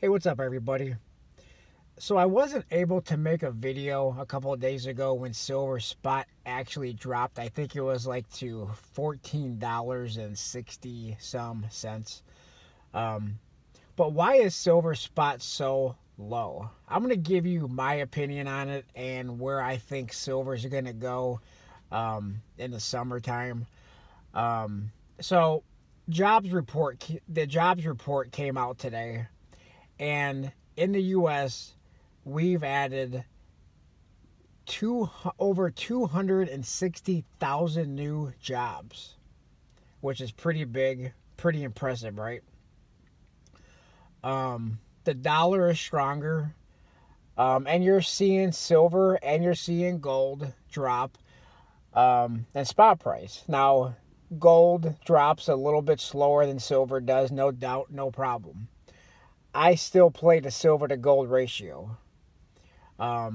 Hey, what's up, everybody? So I wasn't able to make a video a couple of days ago when silver spot actually dropped. I think it was like to $14.60 some cents. Um, but why is silver spot so low? I'm gonna give you my opinion on it and where I think silver is gonna go in the summertime. So the jobs report came out today, and in the U.S. we've added over 260,000 new jobs, which is pretty big, pretty impressive, right? The dollar is stronger, and you're seeing silver and you're seeing gold drop, and spot price. Now, gold drops a little bit slower than silver does, no doubt, no problem. I still play the silver to gold ratio. I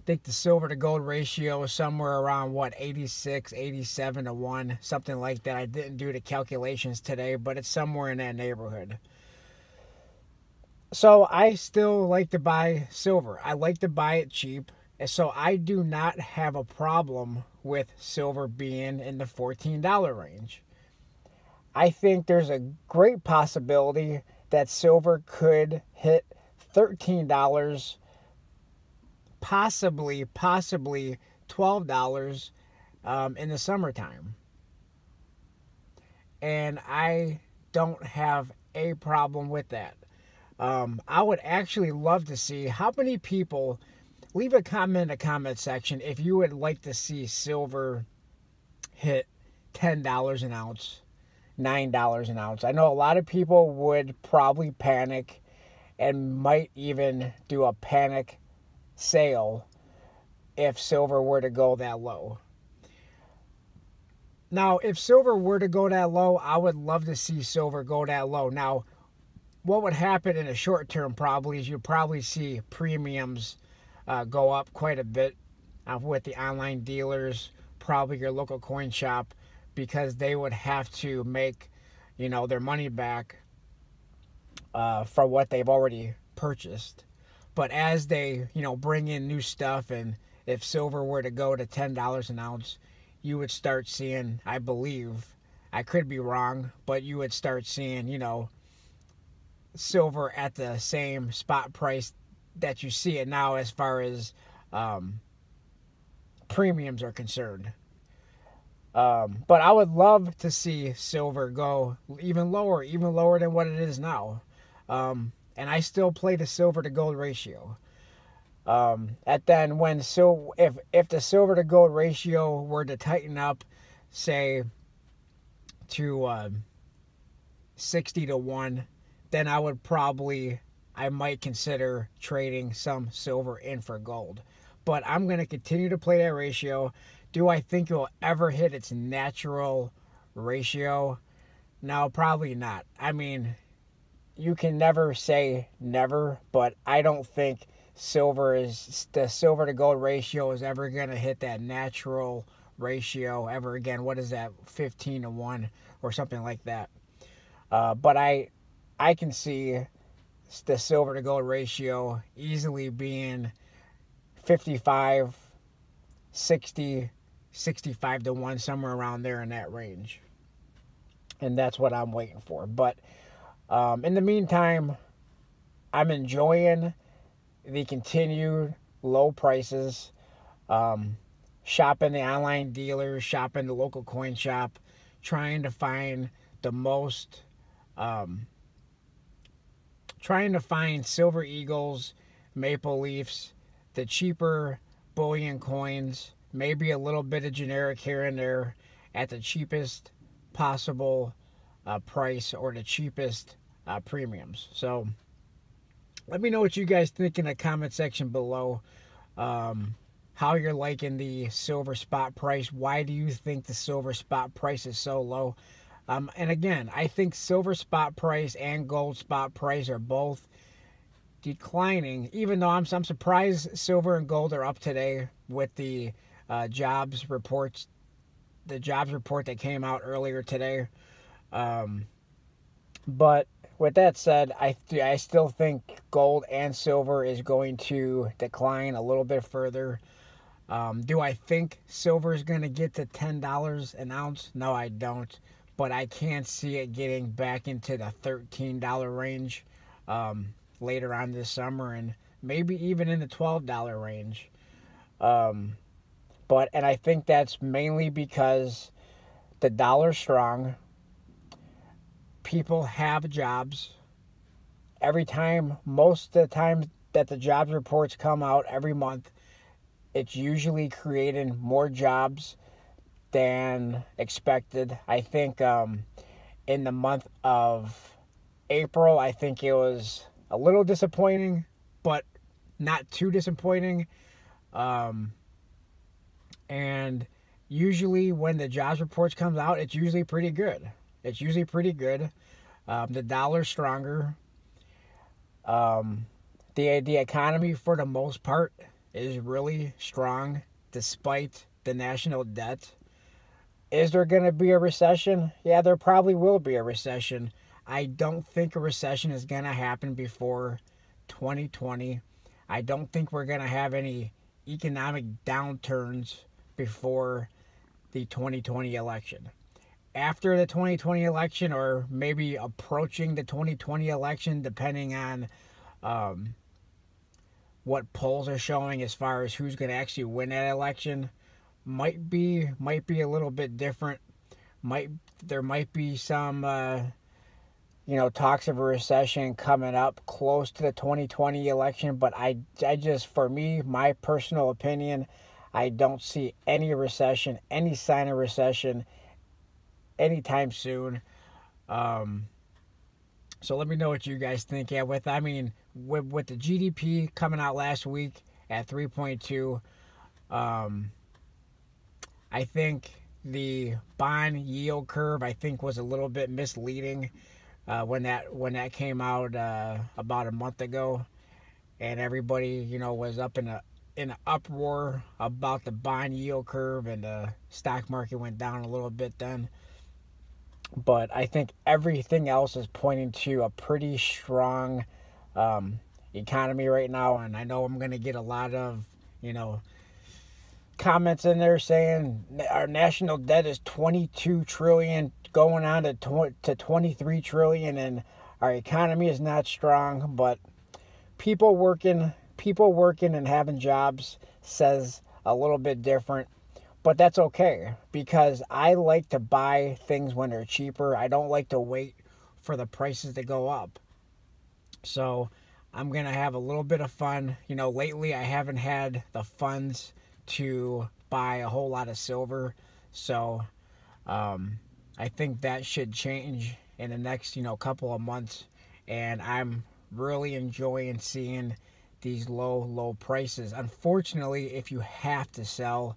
think the silver to gold ratio is somewhere around 86, 87 to 1, something like that. I didn't do the calculations today, but it's somewhere in that neighborhood. So I still like to buy silver. I like to buy it cheap. And so I do not have a problem with silver being in the $14 range. I think there's a great possibility that silver could hit $13, possibly $12 in the summertime. And I don't have a problem with that. I would actually love to see how many people. Leave a comment in the comment section if you would like to see silver hit $10 an ounce, $9 an ounce. I know a lot of people would probably panic and might even do a panic sale if silver were to go that low. Now, if silver were to go that low, I would love to see silver go that low. Now, what would happen in the short term probably is you'd probably see premiums go up quite a bit with the online dealers, probably your local coin shop, because they would have to make, their money back for what they've already purchased. But as they, bring in new stuff, and if silver were to go to $10 an ounce, you would start seeing, I believe, I could be wrong, but you would start seeing, silver at the same spot price that you see it now as far as premiums are concerned. But I would love to see silver go even lower than what it is now. And I still play the silver to gold ratio. And then if the silver to gold ratio were to tighten up, say to 60 to 1, then I might consider trading some silver in for gold. But I'm going to continue to play that ratio. Do I think it will ever hit its natural ratio? No, probably not. I mean, you can never say never, but I don't think the silver to gold ratio is ever going to hit that natural ratio ever again. What is that, 15 to 1 or something like that? But I can see the silver to gold ratio easily being 55, 60, 65 to 1, somewhere around there in that range. And that's what I'm waiting for. But in the meantime, I'm enjoying the continued low prices, shopping the online dealers, shopping the local coin shop, trying to find silver eagles, maple leafs, the cheaper bullion coins, maybe a little bit of generic here and there at the cheapest possible price or the cheapest premiums. So let me know what you guys think in the comment section below. How you're liking the silver spot price. Why do you think the silver spot price is so low? And again, I think silver spot price and gold spot price are both declining, even though I'm surprised silver and gold are up today with the jobs report that came out earlier today. But with that said, I still think gold and silver is going to decline a little bit further. Do I think silver is going to get to $10 an ounce? No, I don't. But I can see it getting back into the $13 range later on this summer, and maybe even in the $12 range. And I think that's mainly because the dollar's strong. People have jobs. Most of the time that the jobs reports come out every month, it's usually creating more jobs than expected. I think in the month of April, I think it was a little disappointing, but not too disappointing. And usually when the jobs reports comes out, it's usually pretty good. The dollar's stronger. The economy, for the most part, is really strong despite the national debt. Is there going to be a recession? Yeah, there probably will be a recession. I don't think a recession is going to happen before 2020. I don't think we're going to have any economic downturns before the 2020 election. After the 2020 election, or maybe approaching the 2020 election, depending on what polls are showing as far as who's going to actually win that election, might be a little bit different. There might be some talks of a recession coming up close to the 2020 election, but I just, for me, my personal opinion, I don't see any recession, any sign of recession anytime soon. So let me know what you guys think. Yeah, with the GDP coming out last week at 3.2, I think the bond yield curve, I think, was a little bit misleading when that came out about a month ago, and everybody was up in an uproar about the bond yield curve, and the stock market went down a little bit then. But I think everything else is pointing to a pretty strong economy right now, and I know I'm going to get a lot of comments in there saying our national debt is 22 trillion going on to 23 trillion, and our economy is not strong. But people working and having jobs says a little bit different. But that's okay, because I like to buy things when they're cheaper. I don't like to wait for the prices to go up. So I'm going to have a little bit of fun. Lately I haven't had the funds to buy a whole lot of silver. So I think that should change in the next, couple of months. And I'm really enjoying seeing these low prices. Unfortunately, if you have to sell,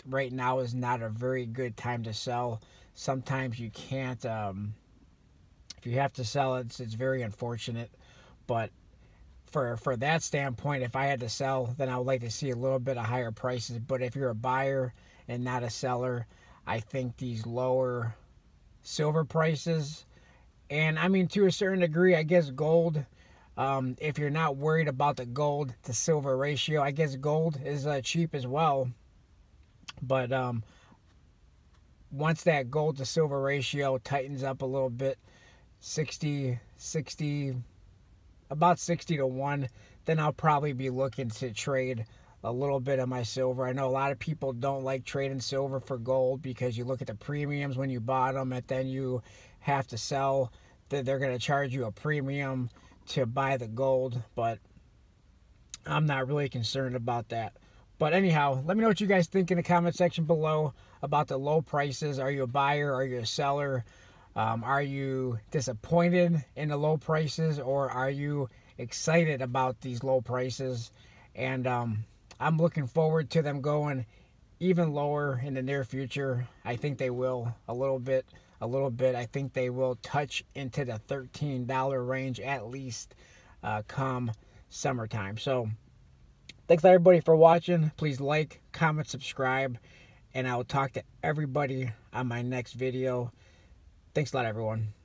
right now is not a very good time to sell. Sometimes you can't, if you have to sell, it's very unfortunate. But for that standpoint, if I had to sell, then I would like to see a little bit of higher prices. But if you're a buyer and not a seller, I think these lower silver prices, and I mean, to a certain degree, I guess gold, if you're not worried about the gold to silver ratio, I guess gold is cheap as well. But once that gold to silver ratio tightens up a little bit, about 60 to 1, then I'll probably be looking to trade a little bit of my silver. I know a lot of people don't like trading silver for gold because you look at the premiums when you bought them, and then you have to sell. They're going to charge you a premium to buy the gold, but I'm not really concerned about that. But anyhow, let me know what you guys think in the comment section below about the low prices. Are you a buyer? Are you a seller? Are you disappointed in the low prices, or are you excited about these low prices? And I'm looking forward to them going even lower in the near future. I think they will a little bit. I think they will touch into the $13 range at least come summertime. So thanks everybody for watching. Please like, comment, subscribe, and I will talk to everybody on my next video. Thanks a lot, everyone.